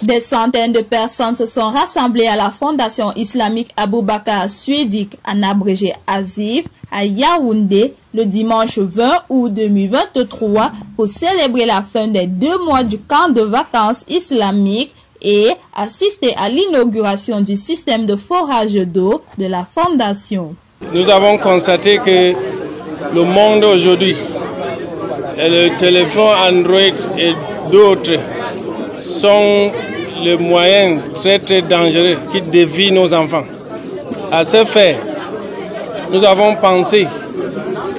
Des centaines de personnes se sont rassemblées à la Fondation islamique Aboubakar Suédic, en abrégé ASIF, à Yaoundé, le dimanche 20 août 2023 pour célébrer la fin des 2 mois du camp de vacances islamique et assister à l'inauguration du système de forage d'eau de la Fondation. Nous avons constaté que le monde aujourd'hui, le téléphone Android et d'autres sont les moyens très dangereux qui dévient nos enfants. À ce fait, nous avons pensé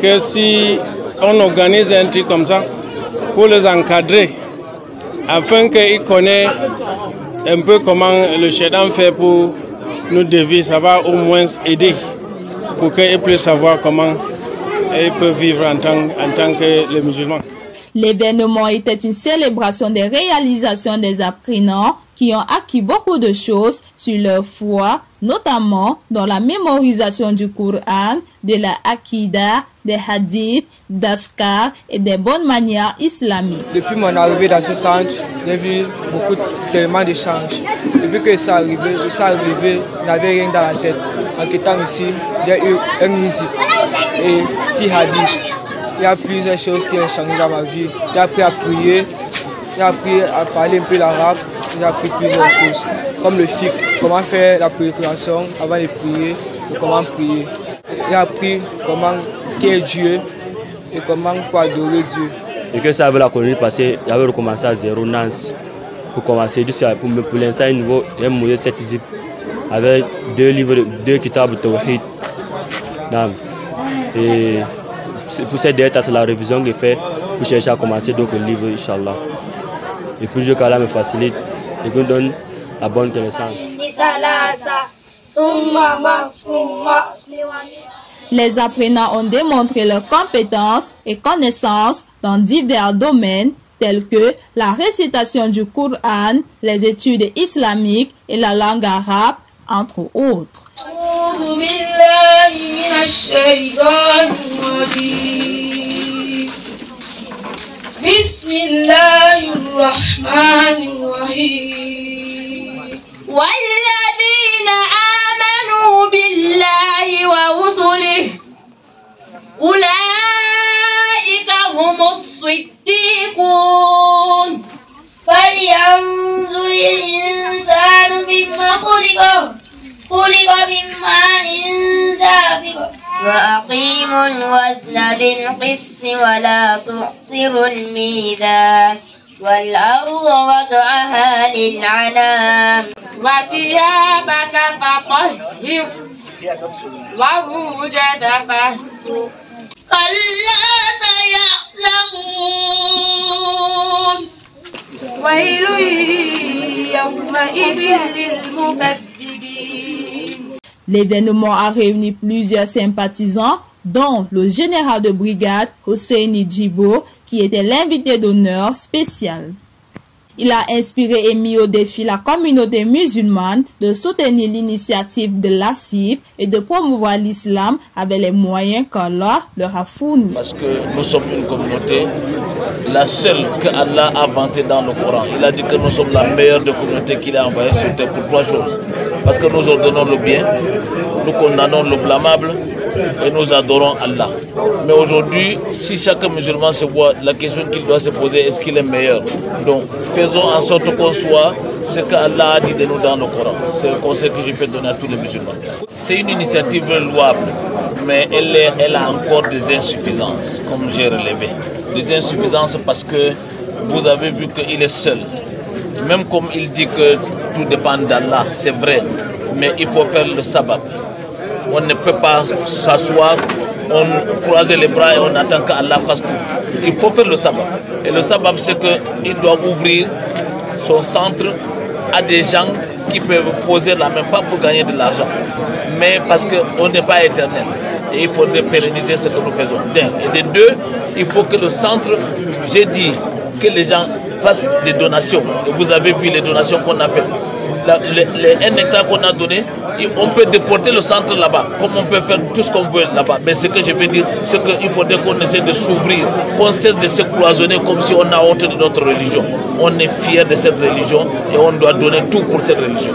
que si on organise un truc comme ça pour les encadrer, afin qu'ils connaissent un peu comment le shaitan fait pour nous dévier, ça va au moins aider pour qu'ils puissent savoir comment ils peuvent vivre en tant que les musulmans. L'événement était une célébration des réalisations des apprenants qui ont acquis beaucoup de choses sur leur foi, notamment dans la mémorisation du Coran, de la Akida, des hadiths, d'Askar et des bonnes manières islamiques. Depuis mon arrivée dans ce centre, j'ai vu tellement de changes. Depuis que ça arrivait, je n'avais rien dans la tête. En quittant ici, j'ai eu un musique et 6 hadiths. Il y a plusieurs choses qui ont changé dans ma vie. J'ai appris à prier, j'ai appris à parler un peu l'arabe, j'ai appris plusieurs choses, comme le fiqh, comment faire la préparation avant de prier et comment prier. J'ai appris comment qui est Dieu et comment adorer Dieu. Et que ça avait la colonie passée, j'avais recommencé à zéro Nance pour commencer. Pour l'instant, il y a un modèle 7 zip avec 2 livres, 2 kitabs de Tawhid. Et pour cette dernière c'est la révision que j'ai fait pour chercher à commencer d'autres livres, Inch'Allah. Et puis Dieu qu'Allah me facilite et que me donne la bonne connaissance. Les apprenants ont démontré leurs compétences et connaissances dans divers domaines tels que la récitation du Coran, les études islamiques et la langue arabe, entre autres. والذين آمنوا بالله ورسله أولئك هم الصديقون فلينظر الإنسان مما خلق من ماء دافق وأقيموا الوزن بالقسط ولا تخسروا الميزان والأرض وضعها للعنام وثيابك فطهر والرجل فاهجر كلا سيعلمون ويل يومئذ للمكذبين. L'événement a réuni plusieurs sympathisants, dont le général de brigade Hosseini Djibo, qui était l'invité d'honneur spécial. Il a inspiré et mis au défi la communauté musulmane de soutenir l'initiative de l'ASIF et de promouvoir l'islam avec les moyens qu'Allah leur a fournis. Parce que nous sommes une communauté, la seule que Allah a vantée dans le Coran. Il a dit que nous sommes la meilleure des communautés qu'il a envoyées sur terre pour 3 choses. Parce que nous ordonnons le bien, nous condamnons le blâmable et nous adorons Allah. Mais aujourd'hui, si chaque musulman se voit, la question qu'il doit se poser, est-ce qu'il est meilleur? Donc, faisons en sorte qu'on soit ce qu'Allah a dit de nous dans le Coran. C'est le conseil que je peux donner à tous les musulmans. C'est une initiative louable, mais elle a encore des insuffisances, comme j'ai relevé. Des insuffisances parce que vous avez vu qu'il est seul. Même comme il dit que tout dépend d'Allah, c'est vrai, mais il faut faire le sabbat. On ne peut pas s'asseoir, on croise les bras et on attend qu'Allah fasse tout. Il faut faire le sabbat. Et le sabbat, c'est qu'il doit ouvrir son centre à des gens qui peuvent poser la main, pas pour gagner de l'argent, mais parce qu'on n'est pas éternel. Et il faudrait pérenniser ce que nous faisons. Et de 2, il faut que le centre, j'ai dit que les gens fassent des donations. Et vous avez vu les donations qu'on a faites. un hectare qu'on a donné, on peut déporter le centre là-bas, comme on peut faire tout ce qu'on veut là-bas. Mais ce que je veux dire, c'est qu'il faudrait qu'on essaie de s'ouvrir, qu'on cesse de se cloisonner comme si on a honte de notre religion. On est fier de cette religion et on doit donner tout pour cette religion.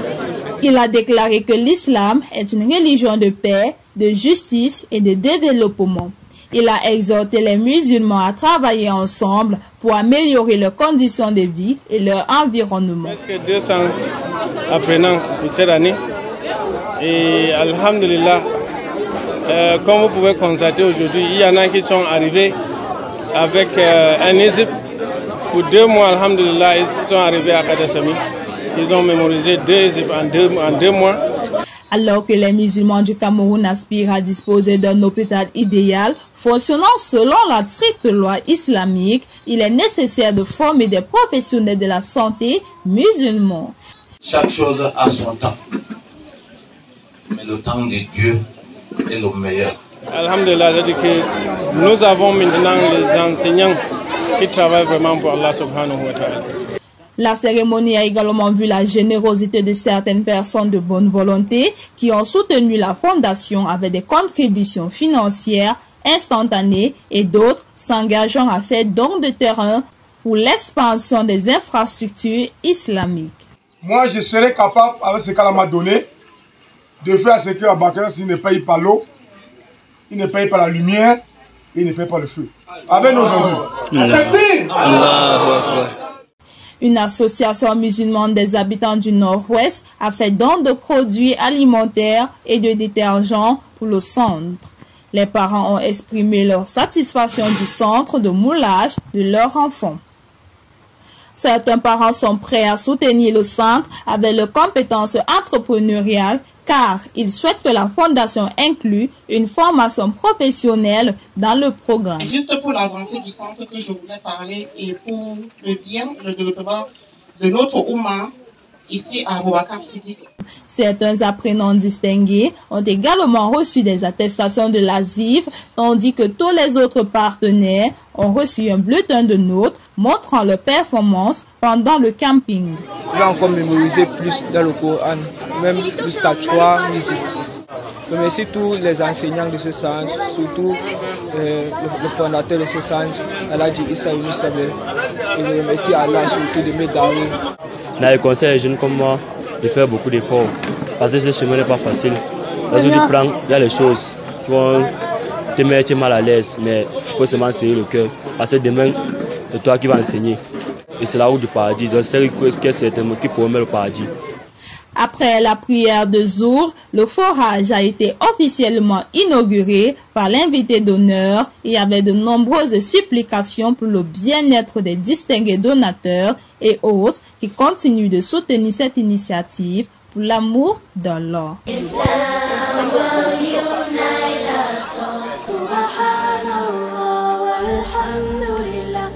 Il a déclaré que l'islam est une religion de paix, de justice et de développement. Il a exhorté les musulmans à travailler ensemble pour améliorer leurs conditions de vie et leur environnement. Presque 200 apprenants pour cette année. Et alhamdulillah, comme vous pouvez constater aujourd'hui, il y en a qui sont arrivés avec un hizb. Pour 2 mois, alhamdulillah, ils sont arrivés à Kadasami. Ils ont mémorisé 2 hizb en 2 mois. Alors que les musulmans du Cameroun aspirent à disposer d'un hôpital idéal, fonctionnant selon la stricte loi islamique, il est nécessaire de former des professionnels de la santé musulmans. Chaque chose a son temps, mais le temps de Dieu est le meilleur. Alhamdulillah, c'est-à-dire que nous avons maintenant les enseignants qui travaillent vraiment pour Allah subhanahu wa ta'ala. La cérémonie a également vu la générosité de certaines personnes de bonne volonté qui ont soutenu la fondation avec des contributions financières instantanées et d'autres s'engageant à faire don de terrain pour l'expansion des infrastructures islamiques. Moi, je serais capable, avec ce qu'elle m'a donné, de faire ce que Abakar, s'il ne paye pas l'eau, il ne paye pas la lumière, il ne paye pas le feu. Avec nos enfants. Une association musulmane des habitants du Nord-Ouest a fait don de produits alimentaires et de détergents pour le centre. Les parents ont exprimé leur satisfaction du centre de moulage de leurs enfants. Certains parents sont prêts à soutenir le centre avec leurs compétences entrepreneuriales car ils souhaitent que la fondation inclue une formation professionnelle dans le programme. Juste pour l'avancée du centre que je voulais parler et pour le bien, le développement de notre Oumma ici à Aboubacar Siddiq. Certains apprenants distingués ont également reçu des attestations de l'ASIV, tandis que tous les autres partenaires ont reçu un bulletin de notes montrant leur performance pendant le camping. J'ai encore mémorisé plus dans le Coran, même jusqu'à 3 musiques. Je remercie tous les enseignants de ce centre, surtout le fondateur de ce centre, Aladji Issa Yunus Sabé. Et je remercie Allah surtout de m'aider. Je conseille les jeunes comme moi de faire beaucoup d'efforts parce que ce chemin n'est pas facile. Parce que il y a les choses qui vont te mettre mal à l'aise, mais il faut seulement serrer le cœur. Parce que demain, c'est toi qui vas enseigner. Et c'est la route du paradis. Donc c'est certainement qui promet le paradis. Après la prière de Zour, le forage a été officiellement inauguré par l'invité d'honneur et avec de nombreuses supplications pour le bien-être des distingués donateurs et autres qui continuent de soutenir cette initiative pour l'amour d'Allah. Subhanallah walhamdulillah.